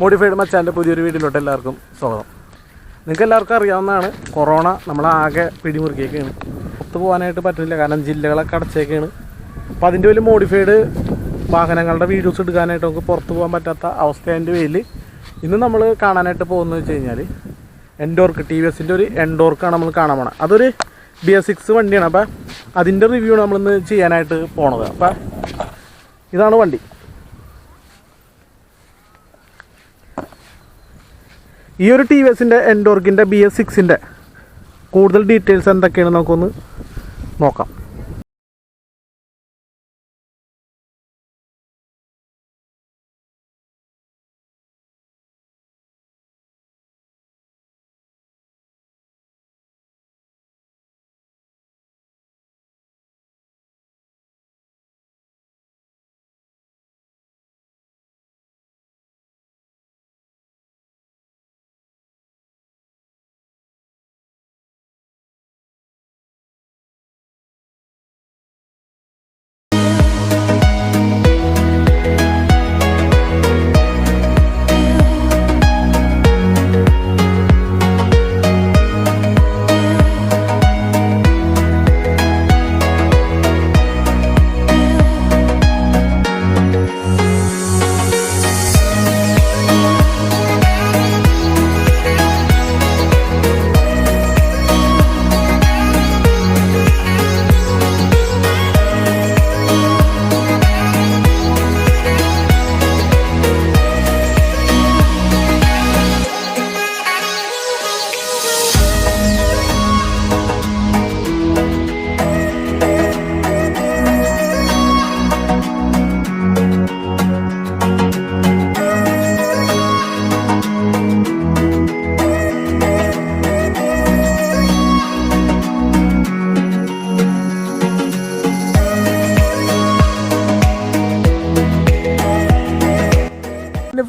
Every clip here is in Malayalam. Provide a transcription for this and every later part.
മോഡിഫൈഡ് മച്ചാൻ്റെ പുതിയൊരു വീഡിയോയിലോട്ട് എല്ലാവർക്കും സ്വാഗതം. നിങ്ങൾക്ക് എല്ലാവർക്കും അറിയാവുന്നതാണ്, കൊറോണ നമ്മളാകെ പിടിമുറുക്കിയൊക്കെയാണ്. പുറത്ത് പോകാനായിട്ട് പറ്റുന്നില്ല, കാരണം ജില്ലകളൊക്കെ അടച്ചേക്കാണ്. അപ്പോൾ അതിൻ്റെ വലിയ മോഡിഫൈഡ് വാഹനങ്ങളുടെ വീഡിയോസ് എടുക്കാനായിട്ട് നമുക്ക് പുറത്ത് പോകാൻ പറ്റാത്ത അവസ്ഥേൻ്റെ പേരിൽ ഇന്ന് നമ്മൾ കാണാനായിട്ട് പോകുന്നത് വെച്ച് കഴിഞ്ഞാൽ എൻഡോർക്ക്, ടി വി എസിൻ്റെ ഒരു എൻഡോർക്കാണ് നമ്മൾ കാണാൻ പോണത്. അതൊരു BS6 വണ്ടിയാണ്. അപ്പോൾ അതിൻ്റെ റിവ്യൂ നമ്മളിന്ന് ചെയ്യാനായിട്ട് പോണത്. അപ്പോൾ ഇതാണ് വണ്ടി. ഈ ഒരു ടി വി എസിൻ്റെ എൻഡോർക്കിൻ്റെ BS6ൻ്റെ കൂടുതൽ ഡീറ്റെയിൽസ് എന്തൊക്കെയാണ് നമുക്കൊന്ന് നോക്കാം.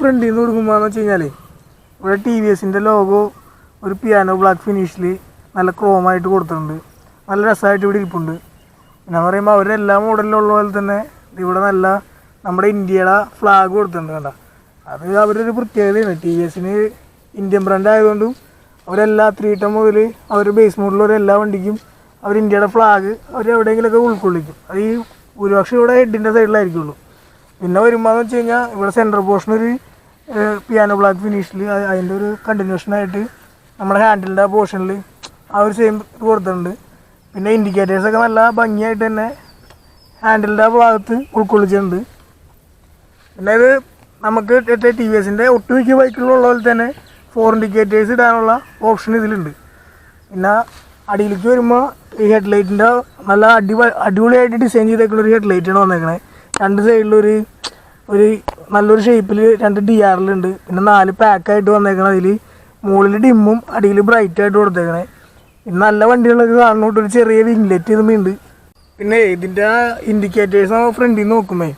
ഫ്രണ്ടിൽ നിന്ന് കൊടുക്കുമ്പോഴെന്ന് വെച്ച് കഴിഞ്ഞാൽ ഇവിടെ ടി വി എസിൻ്റെ ലോഗോ ഒരു പിയാനോ ബ്ലാക്ക് ഫിനിഷിൽ നല്ല ക്രോമായിട്ട് കൊടുത്തിട്ടുണ്ട്. നല്ല രസമായിട്ട് ഇവിടെ ഇരിപ്പുണ്ട്. പിന്നെ പറയുമ്പോൾ അവരെല്ലാ മോഡലിലുള്ള പോലെ തന്നെ ഇവിടെ നല്ല നമ്മുടെ ഇന്ത്യയുടെ ഫ്ലാഗ് കൊടുത്തിട്ടുണ്ട്. കണ്ട, അത് അവരൊരു പ്രത്യേകതയാണ്. ടി വി എസിന് ഇന്ത്യൻ ബ്രാൻഡ് ആയതുകൊണ്ടും അവരെല്ലാ 3 ടൺ മുതൽ അവർ ബേസ് മോഡലുള്ള എല്ലാ വണ്ടിക്കും അവർ ഇന്ത്യയുടെ ഫ്ലാഗ് അവർ എവിടെയെങ്കിലുമൊക്കെ ഉൾക്കൊള്ളിക്കും. അത് ഈ ഭൂരിപക്ഷം ഇവിടെ ഹെഡിൻ്റെ സൈഡിലായിരിക്കുള്ളൂ. പിന്നെ വരുമ്പോഴെന്ന് വെച്ച് കഴിഞ്ഞാൽ ഇവിടെ സെൻറ്റർ പോർഷൻ ഒരു പിയാനോ ബ്ലാക്ക് ഫിനിഷിൽ അതിൻ്റെ ഒരു കണ്ടിന്യൂഷനായിട്ട് നമ്മുടെ ഹാൻഡിലിൻ്റെ ആ പോർഷനിൽ ആ ഒരു സെയിം കൊടുത്തിട്ടുണ്ട്. പിന്നെ ഇൻഡിക്കേറ്റേഴ്സൊക്കെ നല്ല ഭംഗിയായിട്ട് തന്നെ ഹാൻഡിലിൻ്റെ ആ ഭാഗത്ത് ഉൾക്കൊള്ളിച്ചിട്ടുണ്ട്. പിന്നെ ഇത് നമുക്ക് ടി വി എസിൻ്റെ ഒട്ടുമിക്ക ബൈക്കിലുള്ള പോലെ തന്നെ 4 ഇൻഡിക്കേറ്റേഴ്സ് ഇടാനുള്ള ഓപ്ഷൻ ഇതിലുണ്ട്. പിന്നെ അടിയിലേക്ക് വരുമ്പോൾ ഈ ഹെഡ്ലൈറ്റിൻ്റെ നല്ല അടിപൊളിയായിട്ട് ഡിസൈൻ ചെയ്തേക്കുന്ന ഒരു ഹെഡ്ലൈറ്റാണ് വന്നേക്കണേ. 2 സൈഡിലൊരു നല്ലൊരു ഷേപ്പിൽ 2 DRL ഉണ്ട്. പിന്നെ 4 പാക്കായിട്ട് വന്നേക്കണം. അതിൽ മുകളിൽ ഡിമ്മും അടിയിൽ ബ്രൈറ്റായിട്ട് കൊടുത്തേക്കണേ. പിന്നെ നല്ല വണ്ടികളൊക്കെ കാണുന്നോട്ട് ഒരു ചെറിയ വിംഗ്ലെറ്റ് ഇതുമുണ്ട്. പിന്നെ ഇതിൻ്റെ ഇൻഡിക്കേറ്റേഴ്സ് ഫ്രണ്ടിൽ നിന്ന് നോക്കുമേ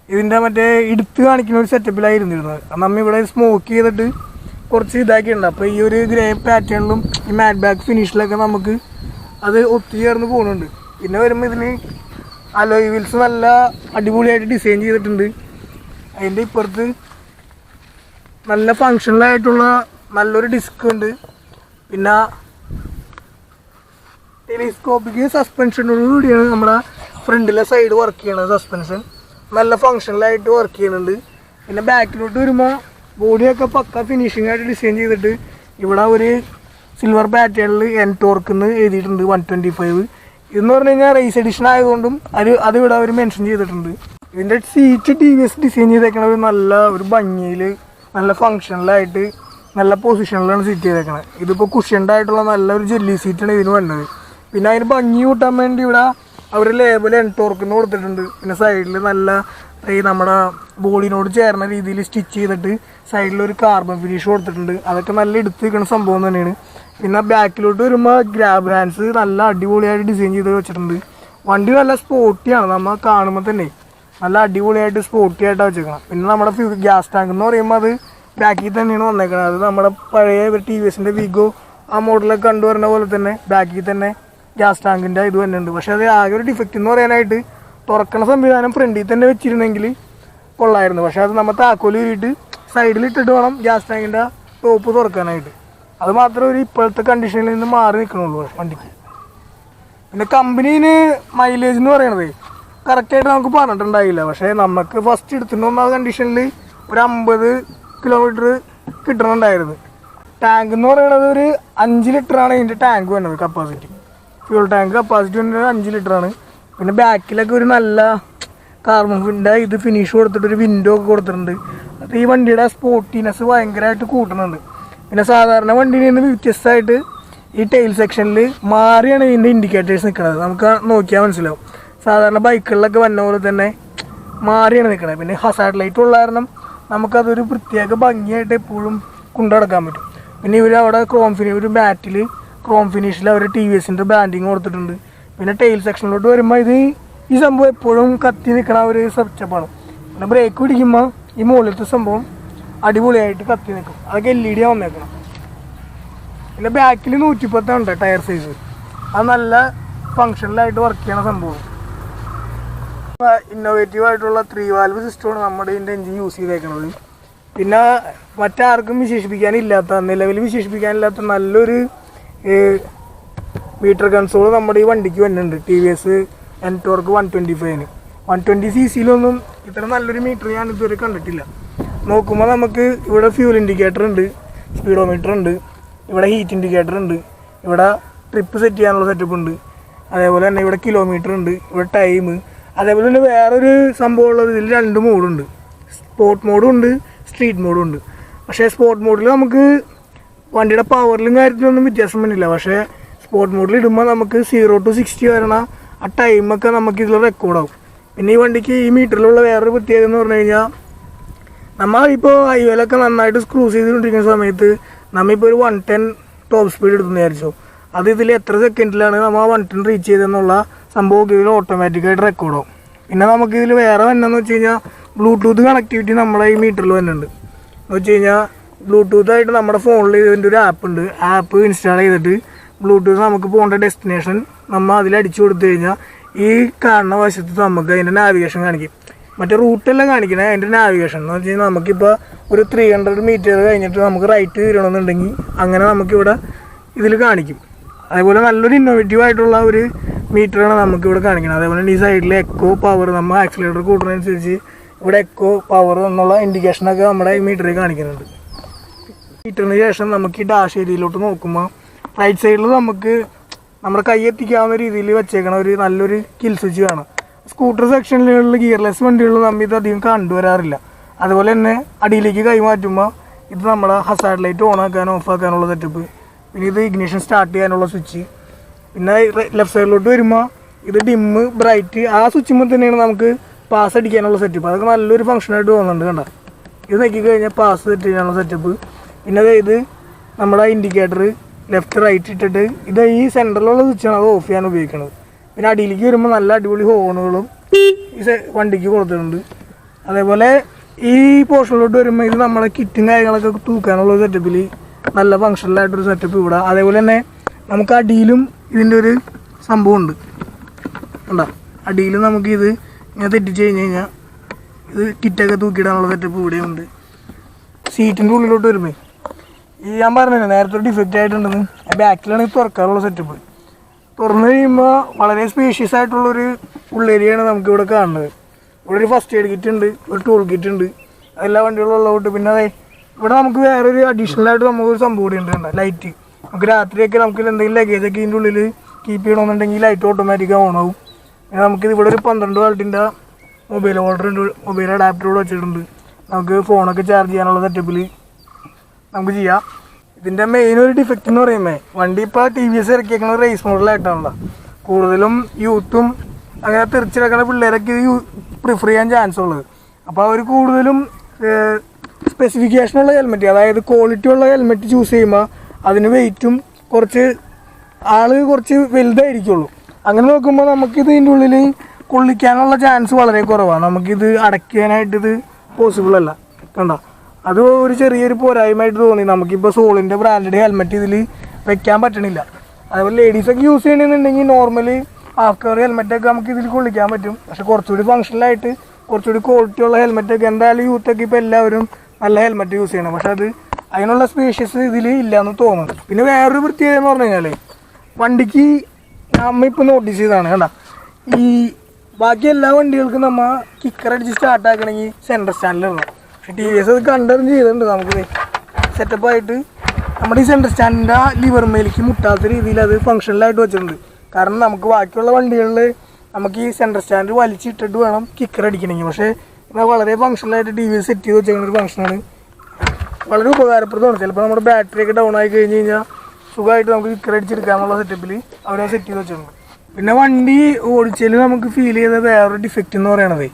ഇതിൻ്റെ മറ്റേ എടുത്ത് കാണിക്കുന്ന ഒരു സെറ്റപ്പിലായിരുന്നിരുന്നത്. നമ്മൾ ഇവിടെ സ്മോക്ക് ചെയ്തിട്ട് കുറച്ച് ഇതാക്കിയിട്ടുണ്ട്. അപ്പോൾ ഈ ഒരു ഗ്രേ പാറ്റേണിലും ഈ മാറ്റ് ബാക്ക് ഫിനിഷിലൊക്കെ നമുക്ക് അത് ഒത്തുചേർന്ന് പോകുന്നുണ്ട്. പിന്നെ വരുമ്പോൾ ഇതിന് അലോയ് വീൽസ് നല്ല അടിപൊളിയായിട്ട് ഡിസൈൻ ചെയ്തിട്ടുണ്ട്. അതിൻ്റെ ഇപ്പുറത്ത് നല്ല ഫങ്ഷണലായിട്ടുള്ള നല്ലൊരു ഡിസ്ക് ഉണ്ട്. പിന്നെ ടെലിസ്കോപ്പിക് സസ്പെൻഷനോടുകൂടിയാണ് നമ്മുടെ ഫ്രണ്ടിലെ സൈഡ് വർക്ക് ചെയ്യണത്. സസ്പെൻഷൻ നല്ല ഫങ്ഷണലായിട്ട് വർക്ക് ചെയ്യുന്നുണ്ട്. പിന്നെ ബാക്കിലോട്ട് വരുമ്പോൾ ബോഡിയൊക്കെ പക്ക ഫിനിഷിംഗ് ആയിട്ട് ഡിസൈൻ ചെയ്തിട്ട് ഇവിടെ ഒരു സിൽവർ പാറ്റേണിൽ എൻടോർക്ക് എന്ന് എഴുതിയിട്ടുണ്ട് 125. ഇതെന്ന് പറഞ്ഞു കഴിഞ്ഞാൽ റേസ് എഡിഷൻ ആയതുകൊണ്ടും അത് ഇവിടെ അവർ മെൻഷൻ ചെയ്തിട്ടുണ്ട്. ഇതിൻ്റെ seat T V S design ചെയ്തേക്കണത് നല്ല ഒരു ഭംഗിയിൽ നല്ല ഫങ്ഷണലായിട്ട് നല്ല പൊസിഷനിലാണ് സീറ്റ് ചെയ്തേക്കണത്. ഇതിപ്പോൾ കുഷ്യൻഡായിട്ടുള്ള നല്ലൊരു ജെല്ലി സീറ്റാണ് ഇതിന് വന്നത്. പിന്നെ അതിന് ഭംഗി കൂട്ടാൻ വേണ്ടി ഇവിടെ അവർ ലേബൽ എൻടോർക്കെന്ന് കൊടുത്തിട്ടുണ്ട്. പിന്നെ സൈഡിൽ നല്ല ഈ നമ്മുടെ ബോഡിനോട് ചേർന്ന രീതിയിൽ സ്റ്റിച്ച് ചെയ്തിട്ട് സൈഡിലൊരു കാർബൺ ഫിനിഷ് കൊടുത്തിട്ടുണ്ട്. അതൊക്കെ നല്ല എടുത്ത് നിൽക്കുന്ന സംഭവം തന്നെയാണ്. പിന്നെ ബാക്കിലോട്ട് വരുമ്പോൾ ഗ്രാബ് ഹാൻഡ്സ് നല്ല അടിപൊളിയായിട്ട് ഡിസൈൻ ചെയ്ത് വെച്ചിട്ടുണ്ട്. വണ്ടി നല്ല സ്പോർട്ടിയാണ്, നമ്മൾ കാണുമ്പോൾ തന്നെ നല്ല അടിപൊളിയായിട്ട് സ്പോർട്ടിയായിട്ടാണ് വെച്ചേക്കണം. പിന്നെ നമ്മുടെ ഗ്യാസ് ടാങ്ക് എന്ന് പറയുമ്പോൾ അത് ബാക്കിൽ തന്നെയാണ് വന്നേക്കുന്നത്. അത് നമ്മുടെ പഴയ ടി വി എസിൻ്റെ വിഗോ ആ മോഡലൊക്കെ കണ്ടുവരുന്ന പോലെ തന്നെ ബാക്കിൽ തന്നെ ഗ്യാസ് ടാങ്കിൻ്റെ ഇത് തന്നെ ഉണ്ട്. പക്ഷേ അത് ആകെ ഒരു ഡിഫക്റ്റ് എന്ന് പറയാനായിട്ട് തുറക്കണ സംവിധാനം ഫ്രണ്ടിൽ തന്നെ വെച്ചിരുന്നെങ്കിൽ കൊള്ളായിരുന്നു. പക്ഷേ അത് നമ്മൾ താക്കോൽ കയറിയിട്ട് സൈഡിലിട്ടിട്ട് വേണം ഗ്യാസ് ടാങ്കിൻ്റെ ടോപ്പ് തുറക്കാനായിട്ട്. അത് മാത്രമേ ഒരു ഇപ്പോഴത്തെ കണ്ടീഷനിൽ നിന്ന് മാറി നിൽക്കണുള്ളൂ വണ്ടിക്ക്. പിന്നെ കമ്പനീന് മൈലേജ് എന്ന് പറയണത് കറക്റ്റായിട്ട് നമുക്ക് പറഞ്ഞിട്ടുണ്ടായില്ല. പക്ഷേ നമുക്ക് ഫസ്റ്റ് എടുത്തിട്ട് ഒന്നാമത് കണ്ടീഷനിൽ ഒരു 50 കിലോമീറ്റർ കിട്ടണുണ്ടായിരുന്നു. ടാങ്ക് എന്ന് പറയുന്നത് ഒരു 5 ലിറ്ററാണ് ഇതിൻ്റെ ടാങ്ക് വരുന്നത് കപ്പാസിറ്റി. ഫ്യൂൾ ടാങ്ക് കപ്പാസിറ്റി വന്നത് 5 ലിറ്ററാണ്. പിന്നെ ബാക്കിലൊക്കെ ഒരു നല്ല കാർബൺ ഇത് ഫിനിഷ് കൊടുത്തിട്ട് ഒരു വിൻഡോ ഒക്കെ കൊടുത്തിട്ടുണ്ട്. അത് ഈ വണ്ടിയുടെ സ്പോർട്ടിനെസ് ഭയങ്കരമായിട്ട് കൂട്ടുന്നുണ്ട്. പിന്നെ സാധാരണ വണ്ടിയിൽ നിന്ന് വ്യത്യസ്തമായിട്ട് ഈ ടൈൽ സെക്ഷനിൽ മാറിയാണ് ഇതിൻ്റെ ഇൻഡിക്കേറ്റേഴ്സ് നിൽക്കുന്നത്. നമുക്ക് നോക്കിയാൽ മനസ്സിലാവും. സാധാരണ ബൈക്കുകളിലൊക്കെ വന്ന പോലെ തന്നെ മാറിയാണ് നിൽക്കുന്നത്. പിന്നെ ഹസാർഡ് ലൈറ്റ് ഉള്ള കാരണം നമുക്കതൊരു പ്രത്യേക ഭംഗിയായിട്ട് എപ്പോഴും കൊണ്ടുനടക്കാൻ പറ്റും. പിന്നെ ഇവർ അവിടെ ഒരു ബാറ്റിൽ ക്രോം ഫിനിഷിൽ അവർ TVSൻ്റെ ബ്രാൻഡിങ് കൊടുത്തിട്ടുണ്ട്. പിന്നെ ടൈൽ സെക്ഷനിലോട്ട് വരുമ്പോൾ ഈ സംഭവം എപ്പോഴും കത്തി നിൽക്കണ ഒരു സെറ്റപ്പാണ്. പിന്നെ ബ്രേക്ക് പിടിക്കുമ്പോൾ ഈ മുകളിലത്തെ സംഭവം അടിപൊളിയായിട്ട് കത്തി നിൽക്കും. അതൊക്കെ LED വന്നേക്കണം. പിന്നെ ബാക്കിൽ 110 ഉണ്ട് ടയർ സൈസ്. അത് നല്ല ഫങ്ഷണലായിട്ട് വർക്ക് ചെയ്യണ സംഭവം. ഇന്നോവേറ്റീവ് ആയിട്ടുള്ള 3 വാൽവ് സിസ്റ്റമാണ് നമ്മുടെ ഇതിൻ്റെ എഞ്ചിൻ യൂസ് ചെയ്തേക്കുന്നത്. പിന്നെ മറ്റാർക്കും നിലവിൽ വിശേഷിപ്പിക്കാനില്ലാത്ത നല്ലൊരു മീറ്റർ കൺസോൾ നമ്മുടെ ഈ വണ്ടിക്ക് വരുന്നുണ്ട്. TVS Ntorq 125-ന് 120cc-ലൊന്നും ഇത്ര നല്ലൊരു മീറ്റർ ഞാൻ ഇതുവരെ കണ്ടിട്ടില്ല. നോക്കുമ്പോൾ നമുക്ക് ഇവിടെ ഫ്യൂൽ ഇൻഡിക്കേറ്റർ ഉണ്ട്, സ്പീഡോമീറ്റർ ഉണ്ട്, ഇവിടെ ഹീറ്റ് ഇൻഡിക്കേറ്റർ ഉണ്ട്, ഇവിടെ ട്രിപ്പ് സെറ്റ് ചെയ്യാനുള്ള സെറ്റപ്പ് ഉണ്ട്, അതേപോലെ തന്നെ ഇവിടെ കിലോമീറ്റർ ഉണ്ട്, ഇവിടെ ടൈം, അതേപോലെ തന്നെ വേറൊരു സംഭവം ഉള്ളത് ഇതിൽ 2 മോഡുണ്ട്. സ്പോർട്ട് മോഡും ഉണ്ട്, സ്ട്രീറ്റ് മോഡും ഉണ്ട്. പക്ഷേ സ്പോർട്ട് മോഡിൽ നമുക്ക് വണ്ടിയുടെ പവറിലും കാര്യത്തിലൊന്നും വ്യത്യാസം വന്നില്ല. പക്ഷേ സ്പോർട്ട് മോഡിൽ ഇടുമ്പോൾ നമുക്ക് 0 to 60 വരണ ആ ടൈമൊക്കെ നമുക്ക് ഇതിൽ റെക്കോർഡാവും. പിന്നെ ഈ വണ്ടിക്ക് ഈ മീറ്ററിലുള്ള വേറൊരു പ്രത്യേകത എന്ന് പറഞ്ഞു കഴിഞ്ഞാൽ നമ്മളിപ്പോൾ ഹൈവേയിലൊക്കെ നന്നായിട്ട് ക്രൂസ് ചെയ്തുകൊണ്ടിരിക്കുന്ന സമയത്ത് നമ്മളിപ്പോൾ ഒരു 110 ടോപ്പ് സ്പീഡ് എടുത്തെന്ന് വിചാരിച്ചോ, അത് ഇതിൽ എത്ര സെക്കൻഡിലാണ് നമ്മൾ ആ 110 റീച്ച് ചെയ്തെന്നുള്ള സംഭവം ഇതിൽ ഓട്ടോമാറ്റിക്കായിട്ട് റെക്കോർഡാവും. പിന്നെ നമുക്കിതിൽ വേറെ വന്നെന്ന് വെച്ച് കഴിഞ്ഞാൽ ബ്ലൂടൂത്ത് കണക്ടിവിറ്റി നമ്മുടെ ഈ മീറ്ററിൽ വരുന്നുണ്ട്. എന്ന് വെച്ച് കഴിഞ്ഞാൽ ബ്ലൂടൂത്തായിട്ട് നമ്മുടെ ഫോണിൽ ഇതിൻ്റെ ഒരു ആപ്പ് ഉണ്ട്. ആപ്പ് ഇൻസ്റ്റാൾ ചെയ്തിട്ട് ബ്ലൂടൂത്ത് നമുക്ക് പോകേണ്ട ഡെസ്റ്റിനേഷൻ നമ്മൾ അതിലടിച്ചു കൊടുത്തു കഴിഞ്ഞാൽ ഈ കാണുന്ന വശത്ത് നമുക്ക് അതിൻ്റെ നാവിഗേഷൻ കാണിക്കും. മറ്റേ റൂട്ടെല്ലാം കാണിക്കണേ അതിൻ്റെ നാവിഗേഷൻ എന്ന് വെച്ച് കഴിഞ്ഞാൽ നമുക്കിപ്പോൾ ഒരു 300 മീറ്റർ കഴിഞ്ഞിട്ട് നമുക്ക് റൈറ്റ് തിരിയണമെന്നുണ്ടെങ്കിൽ അങ്ങനെ നമുക്കിവിടെ ഇതിൽ കാണിക്കും. അതേപോലെ നല്ലൊരു ഇന്നോവേറ്റീവ് ആയിട്ടുള്ള ഒരു മീറ്ററാണ് നമുക്കിവിടെ കാണിക്കുന്നത്. അതേപോലെ ഈ സൈഡിൽ എക്കോ പവർ നമ്മൾ ആക്സിലേറ്റർ കൂട്ടുന്നതനുസരിച്ച് ഇവിടെ എക്കോ പവർ എന്നുള്ള ഇൻഡിക്കേഷനൊക്കെ നമ്മുടെ ഈ മീറ്ററിൽ കാണിക്കുന്നുണ്ട്. മീറ്ററിന് ശേഷം നമുക്ക് ഈ ഡാഷ് ഏരിയയിലോട്ട് നോക്കുമ്പോൾ റൈറ്റ് സൈഡിൽ നമുക്ക് നമ്മുടെ കൈ എത്തിക്കാവുന്ന രീതിയിൽ വെച്ചേക്കണ ഒരു നല്ലൊരു കിൽ സ്വിച്ച് കാണാം. സ്കൂട്ടർ സെക്ഷനിലുള്ള ഗിയർലെസ് വണ്ടികളിൽ നമ്മൾ ഇത് അധികം കണ്ടുവരാറില്ല. അതുപോലെ തന്നെ അടിയിലേക്ക് കൈ മാറ്റുമ്പോൾ ഇത് നമ്മുടെ ഹസാർഡ് ലൈറ്റ് ഓൺ ആക്കാനോ ഓഫ് ആക്കാനുള്ള സെറ്റപ്പ്, പിന്നെ ഇത് ഇഗ്നിഷൻ സ്റ്റാർട്ട് ചെയ്യാനുള്ള സ്വിച്ച്, പിന്നെ ലെഫ്റ്റ് സൈഡിലോട്ട് വരുമ്പോൾ ഇത് ഡിമ്മ് ബ്രൈറ്റ് ആ സ്വിച്ചുമ്പോൾ തന്നെയാണ് നമുക്ക് പാസ് അടിക്കാനുള്ള സെറ്റപ്പ്. അതൊക്കെ നല്ലൊരു ഫംഗ്ഷനായിട്ട് തോന്നുന്നുണ്ട്. കണ്ട ഇത് നോക്കിക്കഴിഞ്ഞാൽ പാസ് സെറ്റ് ചെയ്യാനുള്ള സെറ്റപ്പ്. പിന്നെ ഇത് നമ്മുടെ ഇൻഡിക്കേറ്റർ ലെഫ്റ്റ് റൈറ്റ് ഇട്ടിട്ട് ഇത് ഈ സെൻറ്ററിലുള്ള സ്വിച്ചാണ് അത് ഓഫ് ചെയ്യാൻ ഉപയോഗിക്കുന്നത്. പിന്നെ അടിയിലേക്ക് വരുമ്പോൾ നല്ല അടിപൊളി ഹോണുകളും ഈ വണ്ടിക്ക് കൊടുത്തിട്ടുണ്ട്. അതേപോലെ ഈ പോർഷനിലോട്ട് വരുമ്പോൾ ഇത് നമ്മളെ കിറ്റും കാര്യങ്ങളൊക്കെ തൂക്കാനുള്ള സെറ്റപ്പിൽ നല്ല ഫങ്ഷണലായിട്ടൊരു സെറ്റപ്പ് ഇവിടെ. അതേപോലെ തന്നെ നമുക്ക് അടിയിലും ഇതിൻ്റെ ഒരു സംഭവമുണ്ട്. കണ്ടോ അടിയിലും നമുക്കിത് ഇങ്ങനെ തെറ്റിച്ച് കഴിഞ്ഞ് കഴിഞ്ഞാൽ ഇത് കിറ്റൊക്കെ തൂക്കിയിടാനുള്ള സെറ്റപ്പ് ഇവിടെയുണ്ട്. സീറ്റിൻ്റെ ഉള്ളിലോട്ട് വരുമ്പോൾ ഞാൻ പറഞ്ഞില്ല നേരത്തെ ഒരു ഡിഫക്റ്റ് ആയിട്ടുണ്ടെന്ന്, ബാക്കിലാണ് ഇത് തുറക്കാനുള്ള സെറ്റപ്പ്. തുറന്നു കഴിയുമ്പോൾ വളരെ സ്പേഷ്യസ് ആയിട്ടുള്ളൊരു ഉള്ളേരിയാണ് നമുക്കിവിടെ കാണുന്നത്. ഇവിടെ ഒരു ഫസ്റ്റ് എയ്ഡ് കിറ്റ് ഉണ്ട്, ഒരു ടൂൾ കിറ്റ് ഉണ്ട്, എല്ലാ വണ്ടികളും ഉള്ളതുകൊണ്ട്. പിന്നെ അതെ ഇവിടെ നമുക്ക് വേറൊരു അഡീഷണലായിട്ട് നമുക്കൊരു സംഭവം കൂടി ഉണ്ട്. ലൈറ്റ് നമുക്ക് രാത്രിയൊക്കെ നമുക്ക് എന്തെങ്കിലും ലഗേജൊക്കെ ഇതിൻ്റെ ഉള്ളിൽ കീപ്പ് ചെയ്യണമെന്നുണ്ടെങ്കിൽ ലൈറ്റ് ഓട്ടോമാറ്റിക്കായി ഓണാവും. പിന്നെ നമുക്കിത് ഇവിടെ ഒരു 12 വാൾട്ടിൻ്റെ മൊബൈൽ ഹോൾഡർ ഉണ്ട്, മൊബൈൽ അഡാപ്റ്റർ കൂടെ വെച്ചിട്ടുണ്ട്. നമുക്ക് ഫോണൊക്കെ ചാർജ് ചെയ്യാനുള്ള സെറ്റപ്പിൽ നമുക്ക് ചെയ്യാം. ഇതിൻ്റെ മെയിൻ ഒരു ഡിഫക്റ്റ് എന്ന് പറയുമ്പോൾ വണ്ടി ഇപ്പോൾ TVS ഇറക്കിയേക്കുന്നത് റേസ് മോഡലായിട്ടാണല്ലോ. കൂടുതലും യൂത്തും അങ്ങനെ തെറിച്ചിറക്കുന്ന പിള്ളേരൊക്കെ ഇത് പ്രിഫർ ചെയ്യാൻ ചാൻസ് ഉള്ളത്. അപ്പോൾ അവർ കൂടുതലും സ്പെസിഫിക്കേഷനുള്ള ഹെൽമെറ്റ്, അതായത് ക്വാളിറ്റി ഉള്ള ഹെൽമെറ്റ് ചൂസ് ചെയ്യുമ്പോൾ അതിന് വെയിറ്റും കുറച്ച് വലുതായിരിക്കുള്ളൂ. അങ്ങനെ നോക്കുമ്പോൾ നമുക്കിത് ഇതിൻ്റെ ഉള്ളിൽ കൊള്ളിക്കാനുള്ള ചാൻസ് വളരെ കുറവാണ്. നമുക്കിത് അടയ്ക്കാനായിട്ടിത് പോസിബിൾ അല്ല. കണ്ടോ അത് ഒരു ചെറിയൊരു പോരായ്മയായിട്ട് തോന്നി. നമുക്കിപ്പോൾ സോളിൻ്റെ ബ്രാൻഡഡ് ഹെൽമെറ്റ് ഇതിൽ വെക്കാൻ പറ്റണില്ല. അതേപോലെ ലേഡീസൊക്കെ യൂസ് ചെയ്യണമെന്നുണ്ടെങ്കിൽ നോർമലി ഹാഫ് കവർ ഹെൽമെറ്റൊക്കെ നമുക്ക് ഇതിൽ കൊള്ളിക്കാൻ പറ്റും. പക്ഷെ കുറച്ചുകൂടി ഫങ്ഷണലായിട്ട് കുറച്ചുകൂടി ക്വാളിറ്റി ഉള്ള ഹെൽമെറ്റൊക്കെ എന്തായാലും യൂത്തൊക്കെ ഇപ്പോൾ എല്ലാവരും നല്ല ഹെൽമെറ്റ് യൂസ് ചെയ്യണം. പക്ഷെ അത് അതിനുള്ള സ്പേഷ്യസ് ഇതിൽ ഇല്ലയെന്ന് തോന്നുന്നു. പിന്നെ വേറൊരു പ്രത്യേകത എന്ന് പറഞ്ഞു കഴിഞ്ഞാൽ വണ്ടിക്ക് നമ്മ ഇപ്പോൾ നോട്ടീസ് ചെയ്താണ് കണ്ട, ഈ ബാക്കി എല്ലാ വണ്ടികൾക്കും നമ്മൾ കിക്കറടിച്ച് സ്റ്റാർട്ടാക്കണമെങ്കിൽ സെൻറ്റർ സ്റ്റാൻഡിലിടണം. പക്ഷെ ടി വി എസ് അത് കണ്ടറിഞ്ഞ് ചെയ്തിട്ടുണ്ട്. നമുക്ക് സെറ്റപ്പായിട്ട് നമ്മുടെ ഈ സെൻറ്റർ സ്റ്റാൻഡിൻ്റെ ലിവർമേലേക്ക് മുട്ടാത്ത രീതിയിൽ അത് ഫങ്ഷണലായിട്ട് വെച്ചിട്ടുണ്ട്. കാരണം നമുക്ക് ബാക്കിയുള്ള വണ്ടികളിൽ നമുക്ക് ഈ സെൻറ്റർ സ്റ്റാൻഡ് വലിച്ചിട്ടിട്ട് വേണം കിക്കർ അടിക്കണമെങ്കിൽ. പക്ഷേ വളരെ ഫങ്ഷണലായിട്ട് ടി വി എസ് സെറ്റ് ചെയ്ത് വെച്ചിരിക്കുന്ന ഒരു ഫംഗ്ഷനാണ്. വളരെ ഉപകാരപ്രദമാണ്. ചിലപ്പോൾ നമ്മുടെ ബാറ്ററിയൊക്കെ ഡൗൺ ആയി കഴിഞ്ഞ് കഴിഞ്ഞാൽ സുഖമായിട്ട് നമുക്ക് കിക്കർ അടിച്ചെടുക്കാനുള്ള സെറ്റപ്പിൽ അവരത് സെറ്റ് ചെയ്ത് വെച്ചിട്ടുണ്ട്. പിന്നെ വണ്ടി ഓടിച്ചതിൽ നമുക്ക് ഫീൽ ചെയ്ത വേറൊരു ഡിഫക്റ്റ് എന്ന് പറയണത്,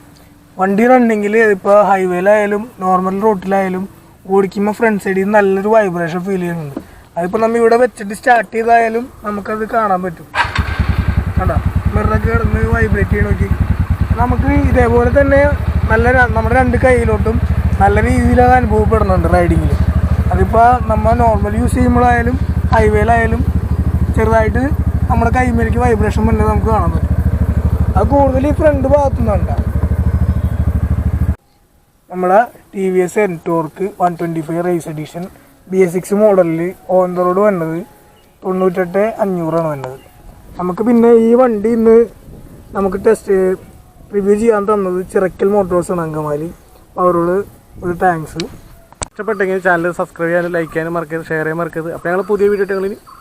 വണ്ടി റണ്ണിങ്ങിൽ ഇപ്പോൾ ഹൈവേയിലായാലും നോർമൽ റോട്ടിലായാലും ഓടിക്കുമ്പോൾ ഫ്രണ്ട് സൈഡിൽ നിന്ന് നല്ലൊരു വൈബ്രേഷൻ ഫീൽ ചെയ്യുന്നുണ്ട്. അതിപ്പോൾ നമ്മൾ ഇവിടെ വെച്ചിട്ട് സ്റ്റാർട്ട് ചെയ്തായാലും നമുക്കത് കാണാൻ പറ്റും. കണ്ടോ, മിററൊക്കെ കിടന്ന് വൈബ്രേറ്റ് ചെയ്യണ നോക്കി. നമുക്ക് ഇതേപോലെ തന്നെ നല്ല നമ്മുടെ രണ്ട് കൈയിലോട്ടും നല്ല രീതിയിൽ അത് അനുഭവപ്പെടുന്നുണ്ട് റൈഡിങ്ങിൽ. അതിപ്പോൾ നമ്മൾ നോർമൽ യൂസ് ചെയ്യുമ്പോഴായാലും ഹൈവേയിലായാലും ചെറുതായിട്ട് നമ്മുടെ കൈമേലേക്ക് വൈബ്രേഷൻ വന്നത് നമുക്ക് കാണാൻ പറ്റും. അത് കൂടുതൽ ഈ ഫ്രണ്ട് ഭാഗത്തുനിന്നുണ്ട്. നമ്മളെ T V S Ntorq 125 race edition BS6 മോഡലിൽ ഓൺ ദ റോഡ് വന്നത് 98,500 വന്നത്. നമുക്ക് പിന്നെ ഈ വണ്ടി ഇന്ന് നമുക്ക് ടെസ്റ്റ് റിവ്യൂ ചെയ്യാൻ തന്നത് ചിറക്കൽ മോട്ടോഴ്സാണ്, അങ്കമാലി. അവരോട് ഒരു താങ്ക്സ്. ഇഷ്ടപ്പെട്ടെങ്കിൽ ചാനൽ സബ്സ്ക്രൈബ് ചെയ്യാനും ലൈക്ക് ചെയ്യാനും മറക്കരുത്, ഷെയർ ചെയ്യാൻ മറക്കരുത്. അപ്പോൾ ഞങ്ങൾ പുതിയ വീഡിയോ ഇട്ടുകളിൽ